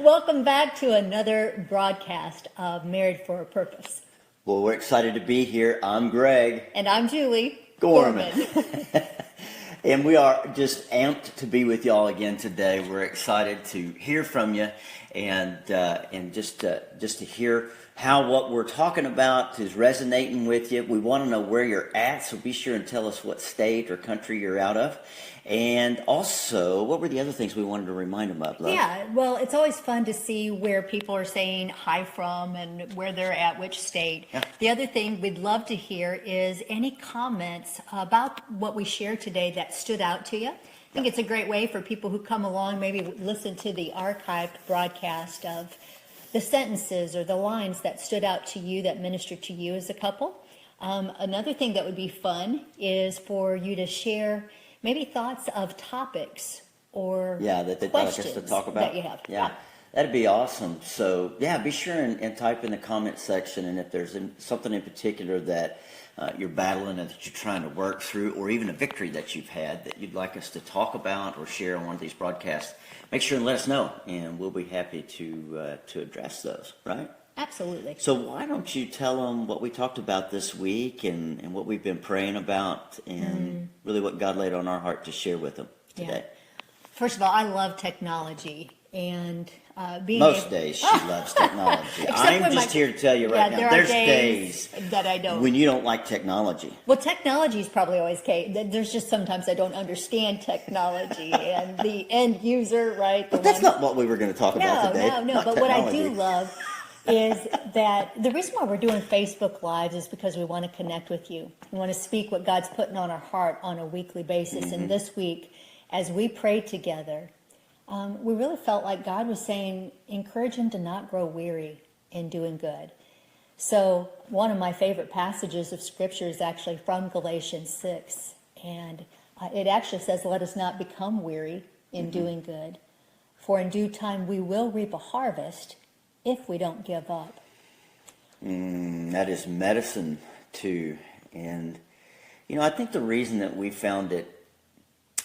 Welcome back to another broadcast of Married for a Purpose. Well, we're excited to be here. I'm Greg. And I'm Julie Gorman. And we are just amped to be with y'all again today. We're excited to hear from you and just to hear how what we're talking about is resonating with you. We want to know where you're at, so be sure and tell us what state or country you're out of. And also, what were the other things we wanted to remind them of, love? Yeah, well, it's always fun to see where people are saying hi from and where they're at, which state. Yeah. The other thing we'd love to hear is any comments about what we shared today that stood out to you. I think it's a great way for people who come along, maybe listen to the archived broadcast of the sentences or the lines that stood out to you, that ministered to you as a couple. Another thing that would be fun is for you to share maybe thoughts of topics or that they'd like us to talk about. That you have. Yeah, that'd be awesome. So be sure and type in the comment section, and if there's something in particular that you're battling and that you're trying to work through, or even a victory that you've had that you'd like us to talk about or share on one of these broadcasts, make sure and let us know, and we'll be happy to address those, right? Absolutely. So why don't you tell them what we talked about this week and what we've been praying about and really what God laid on our heart to share with them today. Yeah. First of all, I love technology and being Most days she loves technology. I'm just here to tell you right now, there's days that I don't. when you don't like technology. Well, technology is probably always okay. There's just sometimes I don't understand technology and the end user, right? But that's not what we were going to talk about today. No. Not But technology. what I do love is that the reason why we're doing Facebook Lives is because we want to connect with you. We want to speak what God's putting on our heart on a weekly basis. And this week, as we prayed together, we really felt like God was saying, encourage him to not grow weary in doing good. So one of my favorite passages of Scripture is actually from Galatians 6. And it actually says, let us not become weary in doing good. For in due time we will reap a harvest if we don't give up. That is medicine too. And, I think the reason that we found it,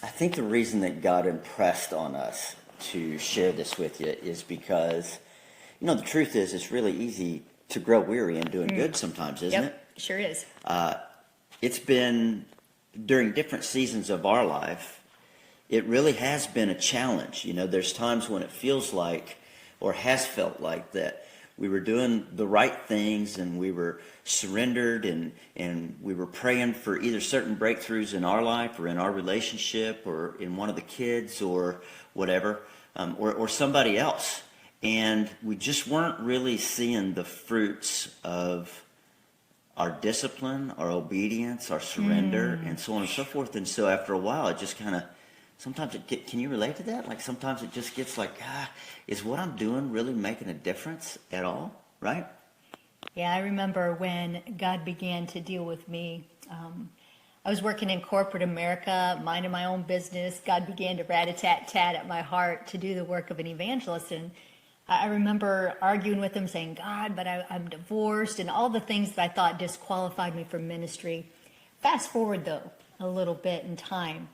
I think the reason that God impressed on us to share this with you is because, the truth is it's really easy to grow weary in doing good sometimes, isn't it? Sure is. It's been, during different seasons of our life, it really has been a challenge. There's times when it feels like, or has felt like, that we were doing the right things and we were surrendered and we were praying for either certain breakthroughs in our life or in our relationship or in one of the kids or whatever, or somebody else. And we just weren't really seeing the fruits of our discipline, our obedience, our surrender, and so on and so forth. And so after a while, it just kind of, sometimes can you relate to that? Like sometimes it just gets like, is what I'm doing really making a difference at all, right? Yeah, I remember when God began to deal with me. I was working in corporate America, minding my own business. God began to rat-a-tat-tat at my heart to do the work of an evangelist. And I remember arguing with him, saying, God, but I'm divorced, and all the things that I thought disqualified me from ministry. Fast forward, though, a little bit in time.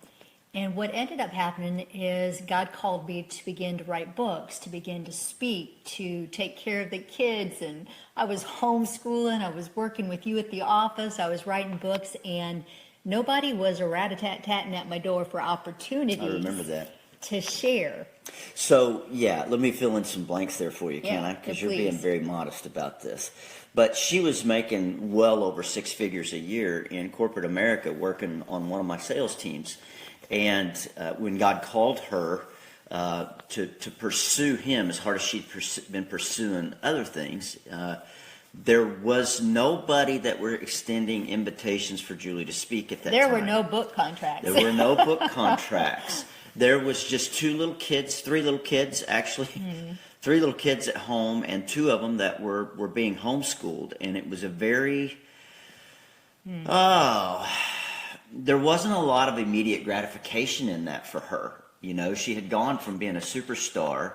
And what ended up happening is God called me to begin to write books, to begin to speak, to take care of the kids. And I was homeschooling. I was working with you at the office. I was writing books. And nobody was rat-a-tat-tatting at my door for opportunities. I remember that. To share. So, let me fill in some blanks there for you, can I? Because you're being very modest about this. But she was making well over 6 figures a year in corporate America working on one of my sales teams. And when God called her to pursue him as hard as she'd been pursuing other things, there was nobody that were extending invitations for Julie to speak at that time. There were no book contracts. There were no book contracts. There was just 3 little kids actually, 3 little kids at home, and 2 of them that were being homeschooled. And it was a very, there wasn't a lot of immediate gratification in that for her. She had gone from being a superstar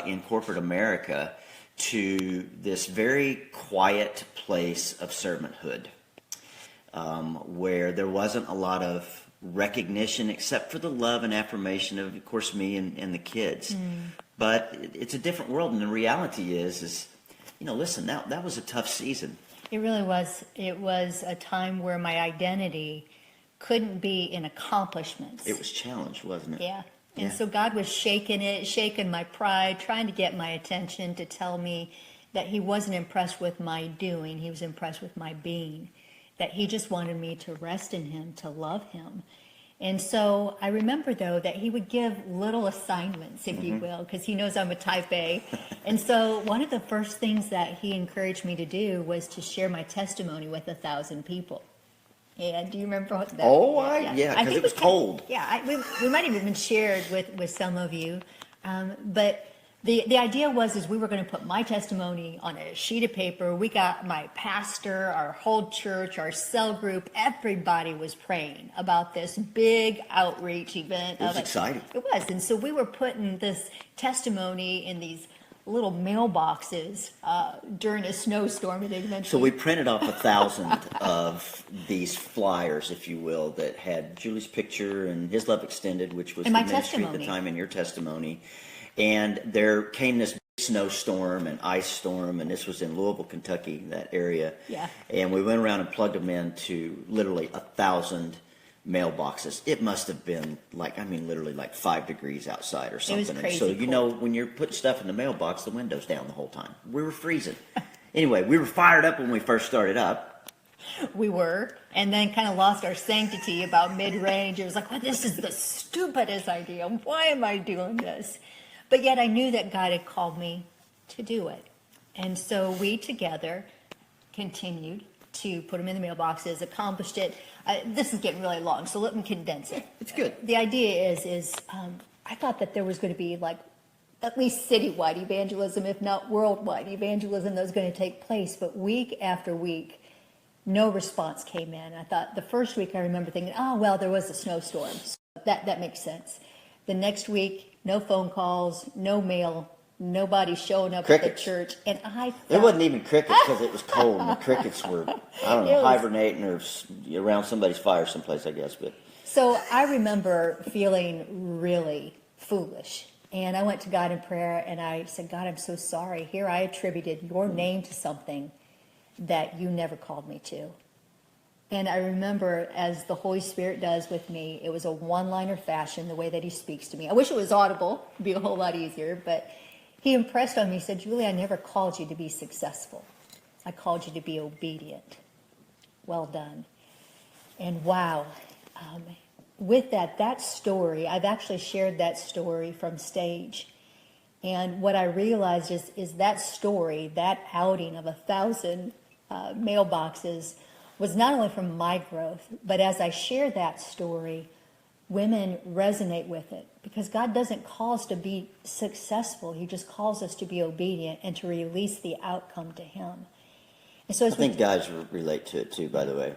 in corporate America to this very quiet place of servanthood, where there wasn't a lot of recognition except for the love and affirmation of course, me and the kids. But it's a different world, and the reality is, listen, that was a tough season. It really was. It was a time where my identity couldn't be in accomplishments. It was challenged, wasn't it? Yeah. And Yeah. so God was shaking my pride, trying to get my attention to tell me that he wasn't impressed with my doing. He was impressed with my being, that he just wanted me to rest in him, to love him. And so I remember, though, that he would give little assignments, if you will, because he knows I'm a type A. And so one of the first things that he encouraged me to do was to share my testimony with 1,000 people. And do you remember that? Oh, I because think it was cold. we might have even shared with some of you. But the idea was we were going to put my testimony on a sheet of paper. We got my pastor, our whole church, our cell group, everybody was praying about this big outreach event. It was exciting. It was. And so we were putting this testimony in these little mailboxes during a snowstorm. And eventually, So we printed off 1,000 of these flyers, if you will, that had Julie's picture and His Love Extended, which was And the my ministry at the testimony. time, and your testimony. And there came this snowstorm and ice storm, and this was in Louisville, Kentucky, that area. Yeah. And we went around and plugged them into literally 1,000 mailboxes. It must have been literally 5 degrees outside or something. And crazy so, cold. when you're putting stuff in the mailbox, the window's down the whole time. We were freezing. Anyway, we were fired up when we first started up. we were, and then kind of lost our sanctity about mid-range. It was like, well, this is the stupidest idea. Why am I doing this? But yet I knew that God had called me to do it. And so we together continued to put them in the mailboxes, accomplished it. This is getting really long, so let me condense it. It's good. The idea is I thought that there was going to be at least citywide evangelism, if not worldwide evangelism, that was going to take place. But week after week, no response came in. I thought the first week I remember thinking, oh, well, there was a snowstorm. So that makes sense. The next week, no phone calls, no mail, nobody showing up Crickets. at the church. And I thought, There wasn't even crickets because it was cold, and the crickets were, It was- hibernating or around somebody's fire someplace, I guess. But So I remember feeling really foolish. And I went to God in prayer and I said, God, I'm so sorry. Here I attributed your name to something that you never called me to. And I remember, as the Holy Spirit does with me, it was a one-liner fashion, the way that he speaks to me. I wish it was audible. It'd be a whole lot easier. But he impressed on me, he said, Julie, I never called you to be successful. I called you to be obedient. Well done. And wow, with that story, I've actually shared that story from stage. And what I realized is that story, that outing of 1,000 mailboxes, was not only from my growth, but as I share that story, women resonate with it. Because God doesn't call us to be successful. He just calls us to be obedient and to release the outcome to him. And so I think guys relate to it too, by the way.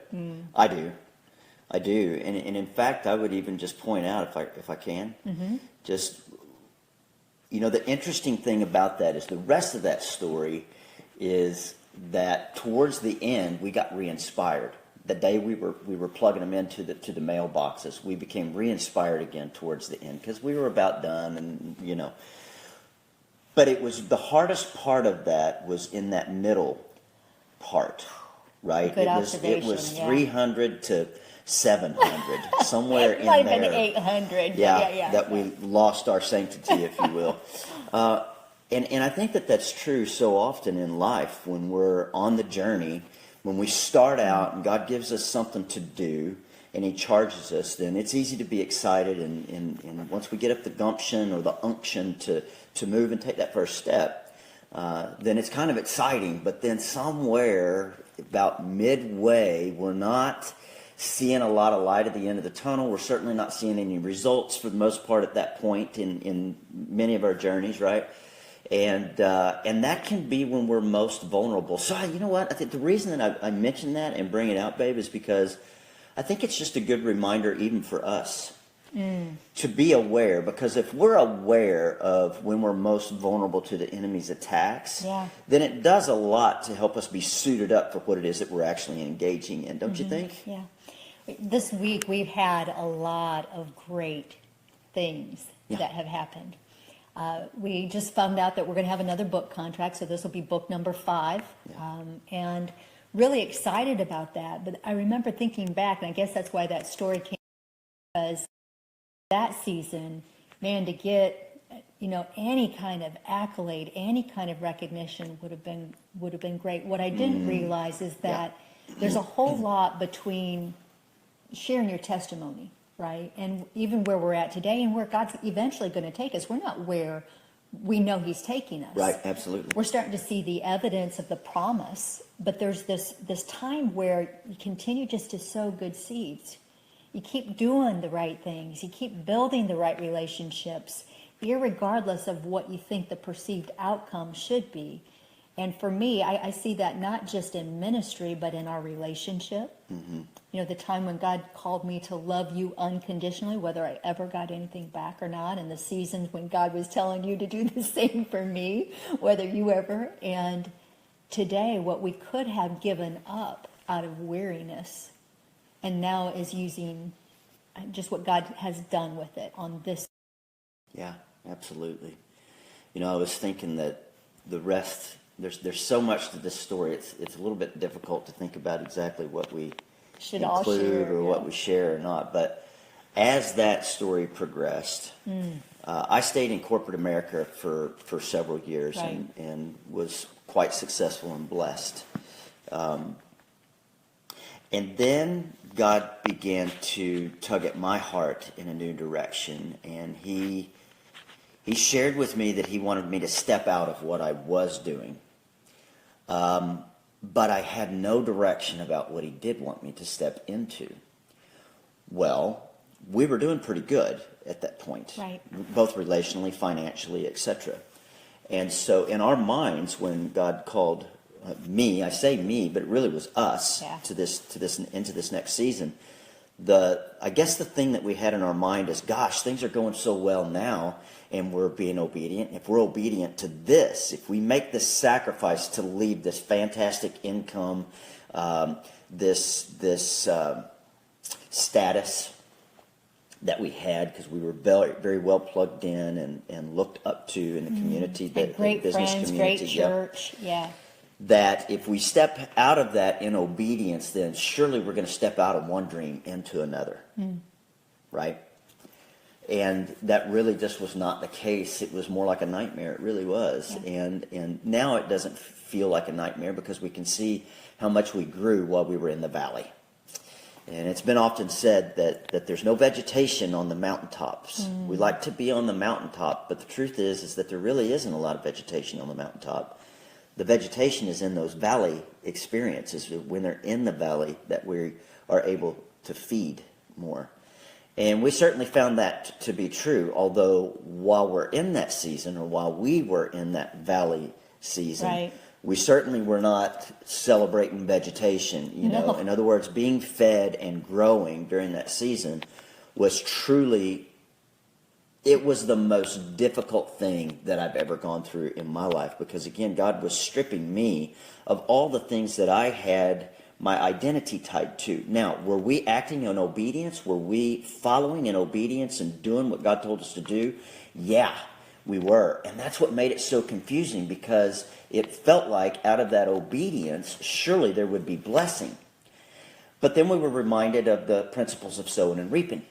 I do. And in fact, I would even just point out, if I can, just, the interesting thing about that is the rest of that story is that towards the end, we got re-inspired. The day we were plugging them into the mailboxes, we became re-inspired again towards the end because we were about done, and But it was the hardest part of that was in that middle part, right? Good It observation, was yeah. 300 to 700, somewhere in might there. have been 800. Yeah, that we lost our sanctity, if you will. And I think that's true so often in life when we're on the journey, when we start out and God gives us something to do and he charges us, then it's easy to be excited. And once we get up the gumption or the unction to move and take that first step, then it's kind of exciting. But then somewhere about midway, we're not seeing a lot of light at the end of the tunnel. We're certainly not seeing any results for the most part at that point in many of our journeys, right? And that can be when we're most vulnerable. So you know what? I think the reason that I mention that and bring it out, babe, is because I think it's just a good reminder even for us to be aware. Because if we're aware of when we're most vulnerable to the enemy's attacks, then it does a lot to help us be suited up for what it is that we're actually engaging in, don't you think? Yeah. This week, we've had a lot of great things Yeah. that have happened. We just found out that we're going to have another book contract, so this will be book number 5. Yeah. And really excited about that. But I remember thinking back, and I guess that's why that story came, because that season, man, to get any kind of accolade, any kind of recognition would have been great. What I didn't realize is that there's a whole lot between sharing your testimony, right, and even where we're at today and where God's eventually going to take us. We're not where we know He's taking us. Right, absolutely. We're starting to see the evidence of the promise, but there's this time where you continue just to sow good seeds. You keep doing the right things. You keep building the right relationships, irregardless of what you think the perceived outcome should be. And for me, I see that not just in ministry, but in our relationship. Mm-hmm. The time when God called me to love you unconditionally, whether I ever got anything back or not, and the seasons when God was telling you to do the same for me, whether you ever. And today, what we could have given up out of weariness, and now is using just what God has done with it on this. Yeah, absolutely. I was thinking that the rest, there's so much to this story. It's a little bit difficult to think about exactly what we Should all include share, or yeah. what we share or not. But as that story progressed, I stayed in corporate America for several years, Right. and was quite successful and blessed. And then God began to tug at my heart in a new direction, and He shared with me that He wanted me to step out of what I was doing. But I had no direction about what He did want me to step into. Well, we were doing pretty good at that point, Right. both relationally, financially, etc. And so in our minds, when God called me, I say me, but it really was us, Yeah. into this next season, I guess the thing that we had in our mind is, gosh, things are going so well now, and we're being obedient. If we're obedient to this, if we make this sacrifice to leave this fantastic income, this status that we had, because we were very, very well plugged in and looked up to in the community, And great the business friends, community. great Yep. church, yeah. That if we step out of that in obedience, then surely we're going to step out of one dream into another, right? And that really just was not the case. It was more like a nightmare. It really was. Yeah. And now it doesn't feel like a nightmare, because we can see how much we grew while we were in the valley. And it's been often said that there's no vegetation on the mountaintops. We like to be on the mountaintop, but the truth is that there really isn't a lot of vegetation on the mountaintop. The vegetation is in those valley experiences, when they're in the valley, that we are able to feed more. And we certainly found that to be true, although while we're in that season, or while we were in that valley season, Right. we certainly were not celebrating vegetation. No. In other words, being fed and growing during that season was truly, it was the most difficult thing that I've ever gone through in my life, because again, God was stripping me of all the things that I had my identity tied to. Now, were we acting in obedience? Were we following in obedience and doing what God told us to do? Yeah, we were. And that's what made it so confusing, because it felt like out of that obedience, surely there would be blessing. But then we were reminded of the principles of sowing and reaping.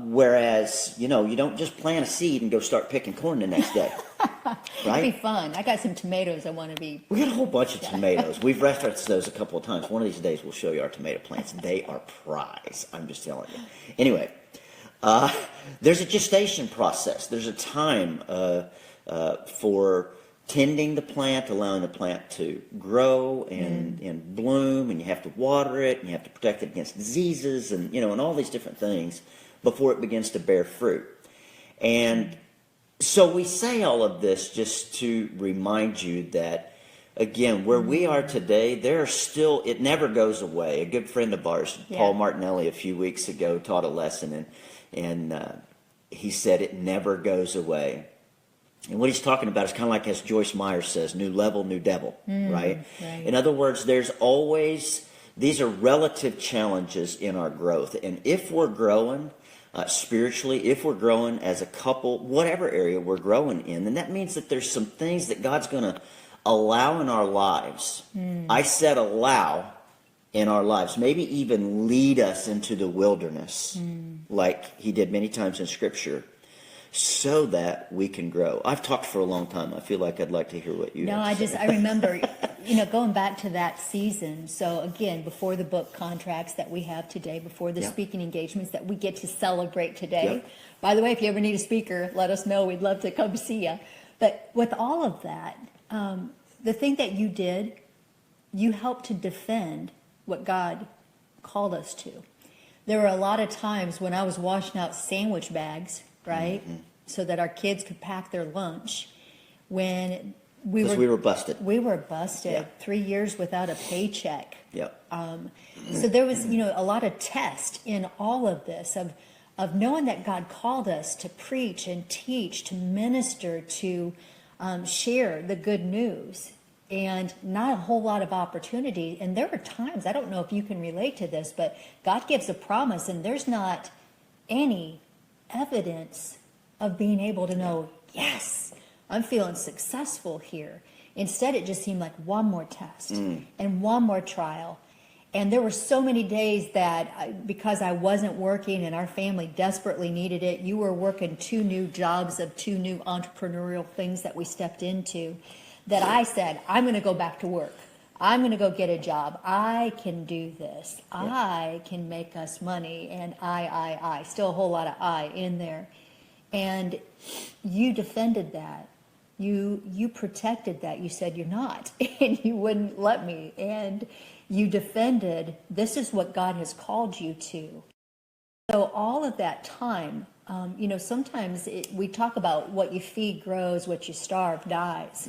Whereas, you don't just plant a seed and go start picking corn the next day. It'd Right? be fun. I got some tomatoes I want to be. We got a whole bunch of tomatoes. We've referenced those a couple of times. One of these days we'll show you our tomato plants. They are prize. I'm just telling you. Anyway, there's a gestation process. There's a time for tending the plant, allowing the plant to grow and bloom, and you have to water it, and you have to protect it against diseases, and and all these different things before it begins to bear fruit. And so we say all of this just to remind you that, again, where we are today, it never goes away. A good friend of ours, Yeah. Paul Martinelli, a few weeks ago taught a lesson, and he said it never goes away. And what he's talking about is kind of like, as Joyce Meyer says, new level, new devil, right? Right. In other words, there's always These are relative challenges in our growth. And if we're growing spiritually, if we're growing as a couple, whatever area we're growing in, then that means that there's some things that God's going to allow in our lives. I said allow in our lives, maybe even lead us into the wilderness, like he did many times in Scripture, so that we can grow. I've talked for a long time. I feel like I'd like to hear what you have to say. I remember, going back to that season. So again, before the book contracts that we have today, before the speaking engagements that we get to celebrate today. Yep. By the way, if you ever need a speaker, let us know. We'd love to come see you. But with all of that, the thing that you did, you helped to defend what God called us to. There were a lot of times when I was washing out sandwich bags, right? So that our kids could pack their lunch. When we were busted. We were busted. Yeah. 3 years without a paycheck. Yep. So there was, a lot of test in all of this of knowing that God called us to preach and teach, to minister, to share the good news, and not a whole lot of opportunity. And there were times, I don't know if you can relate to this, but God gives a promise and there's not any evidence of being able to know, yes, I'm feeling successful here. Instead, it just seemed like one more test and one more trial. And there were so many days that because I wasn't working and our family desperately needed it, you were working 2 new jobs of 2 new entrepreneurial things that we stepped into, that I said, I'm going to go back to work. I'm going to go get a job. I can do this. Yeah. I can make us money. And I. Still a whole lot of I in there. And you defended that. You protected that. You said you're not. And you wouldn't let me. And you defended, this is what God has called you to. So all of that time, sometimes we talk about what you feed grows, what you starve dies.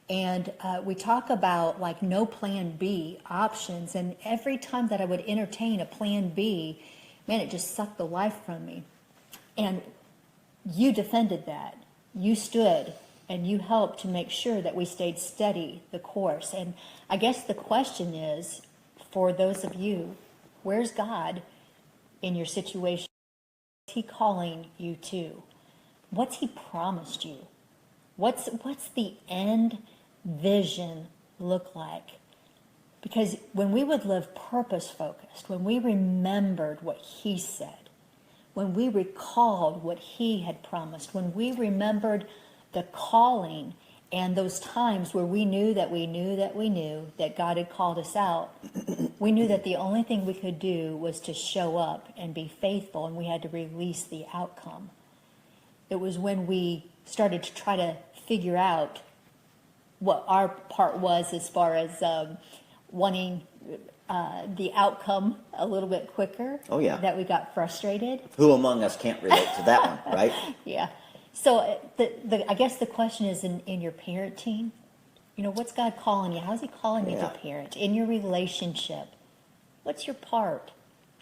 And we talk about like no plan B options. And every time that I would entertain a plan B, man, it just sucked the life from me. And you defended that. You stood and you helped to make sure that we stayed steady the course. And I guess the question is, for those of you, where's God in your situation? What's he calling you to? What's he promised you? What's the end vision look like? Because when we would live purpose focused, when we remembered what he said, when we recalled what he had promised, when we remembered the calling and those times where we knew that God had called us out, we knew that the only thing we could do was to show up and be faithful, and we had to release the outcome. It was when we started to try to figure out what our part was as far as wanting the outcome a little bit quicker. Oh, yeah. That we got frustrated. Who among us can't relate to that one, right? Yeah. So I guess the question is in your parenting, what's God calling you? How's he calling you to parent? In your relationship, what's your part?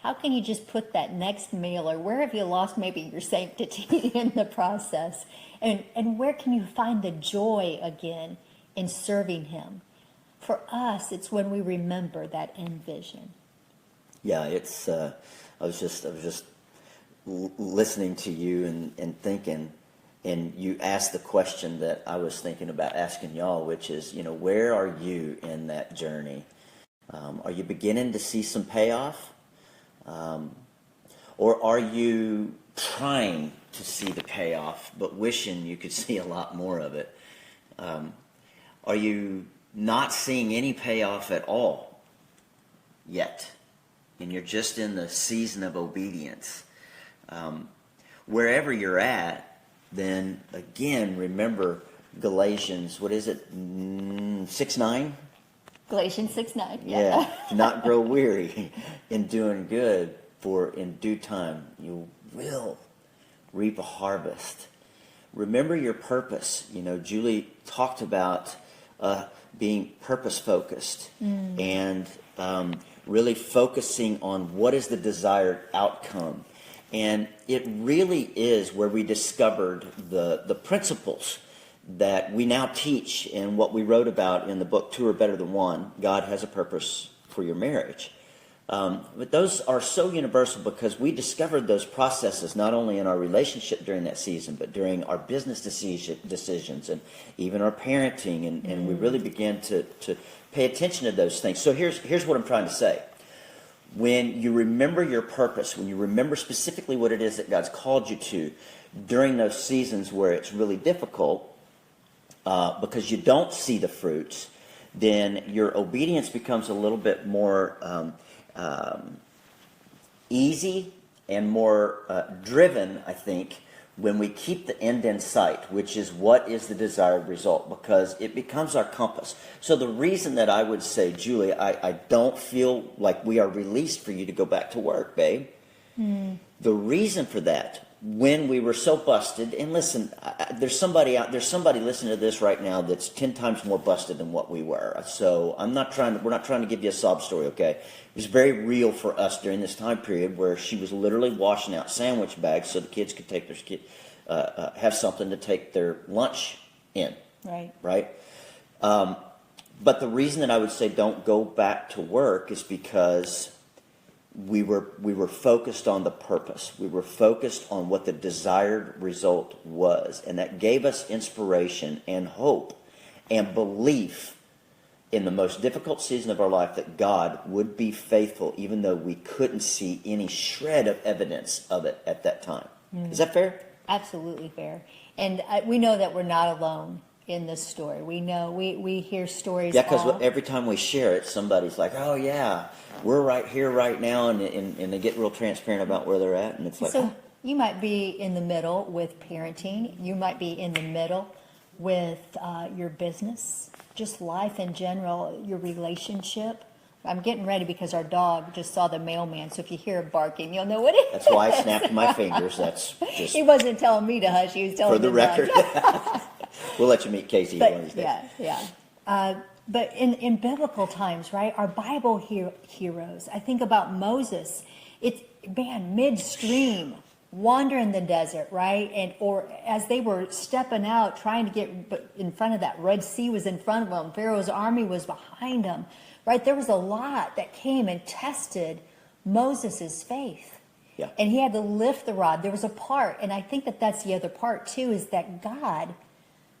How can you just put that next meal, or where have you lost maybe your sanctity in the process? And where can you find the joy again in serving him? For us, it's when we remember that end vision. Yeah, it's. I was just listening to you and thinking, and you asked the question that I was thinking about asking y'all, which is, where are you in that journey? Are you beginning to see some payoff, or are you trying to see the payoff but wishing you could see a lot more of it? Are you not seeing any payoff at all yet, and you're just in the season of obedience? Wherever you're at, then again, remember Galatians, what is it, 6:9? Galatians 6:9. Yeah. Do not grow weary in doing good, for in due time you will reap a harvest. Remember your purpose. Julie talked about being purpose-focused and really focusing on what is the desired outcome. And it really is where we discovered the principles that we now teach and what we wrote about in the book, Two Are Better Than One. God has a purpose for for your marriage. But those are so universal because we discovered those processes not only in our relationship during that season, but during our business decisions and even our parenting. And we really began to pay attention to those things. So here's what I'm trying to say. When you remember your purpose, when you remember specifically what it is that God's called you to during those seasons where it's really difficult because you don't see the fruits, then your obedience becomes a little bit more easy and more driven, I think, when we keep the end in sight, which is what is the desired result, because it becomes our compass. So the reason that I would say, Julie, I don't feel like we are released for you to go back to work, babe. The reason for that, when we were so busted, and listen, there's somebody listening to this right now that's 10 times more busted than what we were. So we're not trying to give you a sob story, okay? It was very real for us during this time period where she was literally washing out sandwich bags so the kids could take have something to take their lunch in. Right? But the reason that I would say don't go back to work is because we were focused on the purpose. We were focused on what the desired result was. And that gave us inspiration and hope and belief in the most difficult season of our life that God would be faithful, even though we couldn't see any shred of evidence of it at that time. Is that fair? Absolutely fair. And we know that we're not alone in this story. We know, we hear stories. Yeah, because every time we share it, somebody's like, oh yeah, we're right here right now, and they get real transparent about where they're at, and it's like... So you might be in the middle with parenting. You might be in the middle with your business, just life in general, your relationship. I'm getting ready because our dog just saw the mailman, so if you hear him barking, you'll know what it is. That's why I snapped my fingers. That's just... He wasn't telling me to hush, he was telling for the record. We'll let you meet Casey one of these days. Yeah. But in biblical times, right, our Bible heroes, I think about Moses. It's, midstream, wander in the desert, right? Or as they were stepping out, trying to get in front of that Red Sea was in front of them. Pharaoh's army was behind them, right? There was a lot that came and tested Moses' faith. Yeah. And he had to lift the rod. There was a part, and I think that that's the other part too, is that God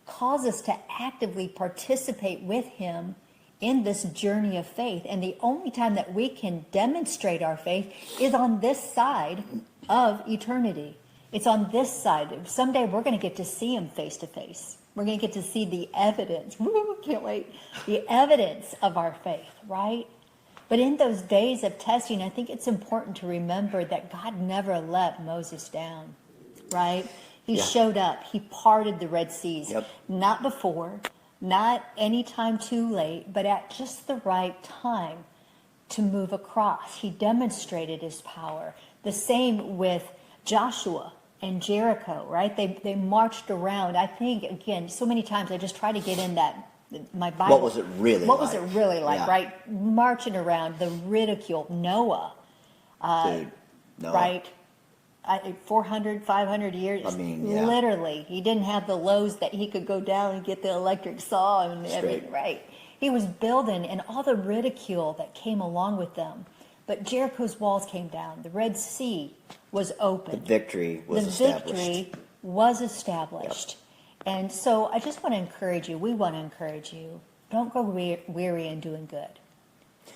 calls us to actively participate with him in this journey of faith. And the only time that we can demonstrate our faith is on this side of eternity. It's on this side. Someday we're going to get to see him face to face. We're going to get to see the evidence. Woo, can't wait. The evidence of our faith, right? But in those days of testing, I think it's important to remember that God never let Moses down, right? He showed up. He parted the Red Seas. Yep. Not before, not any time too late, but at just the right time to move across. He demonstrated his power. The same with Joshua and Jericho, right? They marched around. I think, again, so many times I just try to get in that, my Bible. What was it really like? What was it really like, Yeah. right? Marching around, the ridicule. Noah, Dude, no. right? 400, 500 years. I mean, yeah. Literally. He didn't have the lows that he could go down and get the electric saw and everything, right? He was building, and all the ridicule that came along with them. But Jericho's walls came down. The Red Sea was opened. The victory was established. The victory was established. Yep. And so I just want to encourage you. We want to encourage you. Don't grow weary in doing good.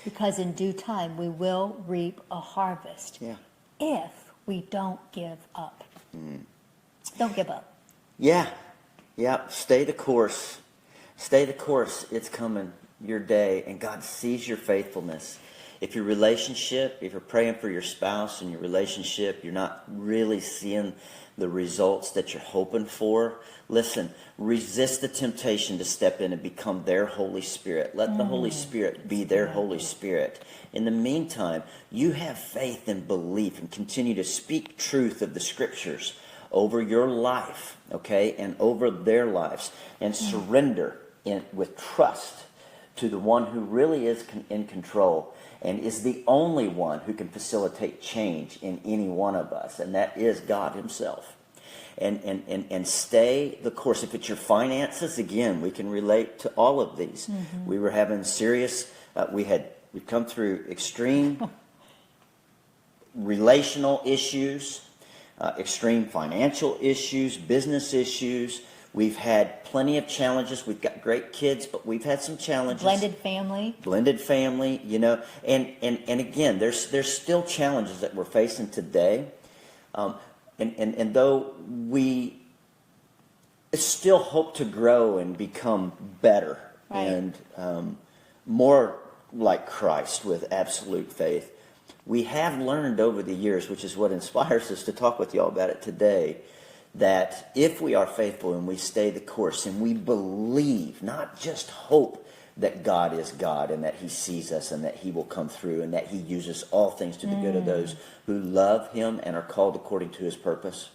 Because in due time, we will reap a harvest. Yeah. If we don't give up. Don't give up. Yeah. Stay the course. Stay the course. It's coming, your day, and God sees your faithfulness. If your relationship, if you're praying for your spouse and your relationship, you're not really seeing the results that you're hoping for, listen, resist the temptation to step in and become their Holy Spirit. Let the Holy Spirit be their Holy Spirit. In the meantime, you have faith and belief and continue to speak truth of the Scriptures over your life, okay, and over their lives, and surrender with trust to the one who really is in control and is the only one who can facilitate change in any one of us, and that is God himself. And stay the course. If it's your finances, again, we can relate to all of these. We were having serious, we had We've come through extreme relational issues, extreme financial issues, business issues. We've had plenty of challenges. We've got great kids, but we've had some challenges. Blended family, you know, and again, there's still challenges that we're facing today, and though we still hope to grow and become better and more like Christ with absolute faith, we have learned over the years, which is what inspires us to talk with y'all about it today, that if we are faithful and we stay the course and we believe, not just hope, that God is God and that he sees us and that he will come through and that he uses all things to the good of those who love him and are called according to his purpose.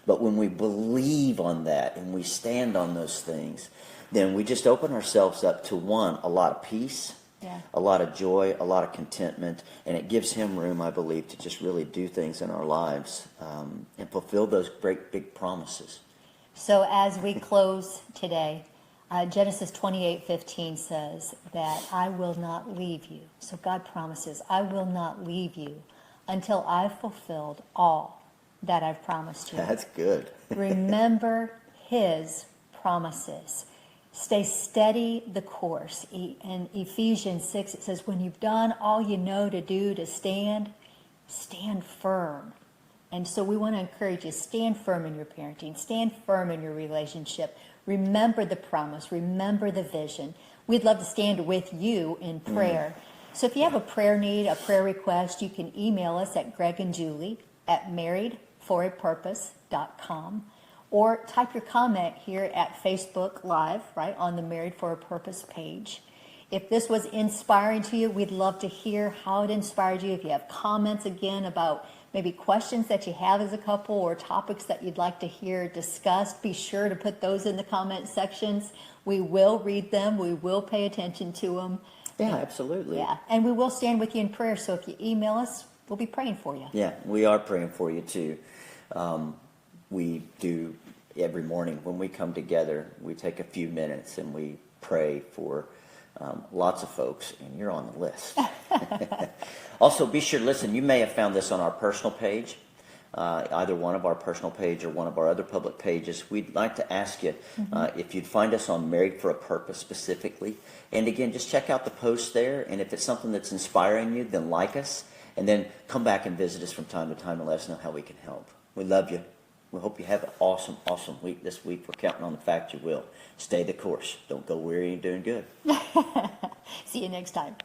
But when we believe on that and we stand on those things, then we just open ourselves up to, one, a lot of peace, a lot of joy, a lot of contentment, and it gives him room, I believe, to just really do things in our lives and fulfill those great big promises. So as we close today, Genesis 28:15 says that I will not leave you. So God promises, I will not leave you until I've fulfilled all that I've promised you. That's good. Remember his promises. Stay steady the course. In Ephesians 6, it says, when you've done all you know to do to stand, stand firm. And so we want to encourage you, stand firm in your parenting, stand firm in your relationship. Remember the promise, remember the vision. We'd love to stand with you in prayer. So if you have a prayer need, a prayer request, you can email us at gregandjulie@marriedforapurpose.com. Or type your comment here at Facebook Live, right, on the Married for a Purpose page. If this was inspiring to you, we'd love to hear how it inspired you. If you have comments, again, about maybe questions that you have as a couple or topics that you'd like to hear discussed, be sure to put those in the comment sections. We will read them. We will pay attention to them. Yeah, absolutely. Yeah, and we will stand with you in prayer. So if you email us, we'll be praying for you. Yeah, we are praying for you too. We do every morning when we come together, we take a few minutes and we pray for lots of folks, and you're on the list. Also, be sure to listen. You may have found this on our personal page, either one of our personal page or one of our other public pages. We'd like to ask you if you'd find us on Married for a Purpose specifically. And again, just check out the post there, and if it's something that's inspiring you, then like us, and then come back and visit us from time to time and let us know how we can help. We love you. We hope you have an awesome, awesome week this week. We're counting on the fact you will. Stay the course. Don't go weary and doing good. See you next time.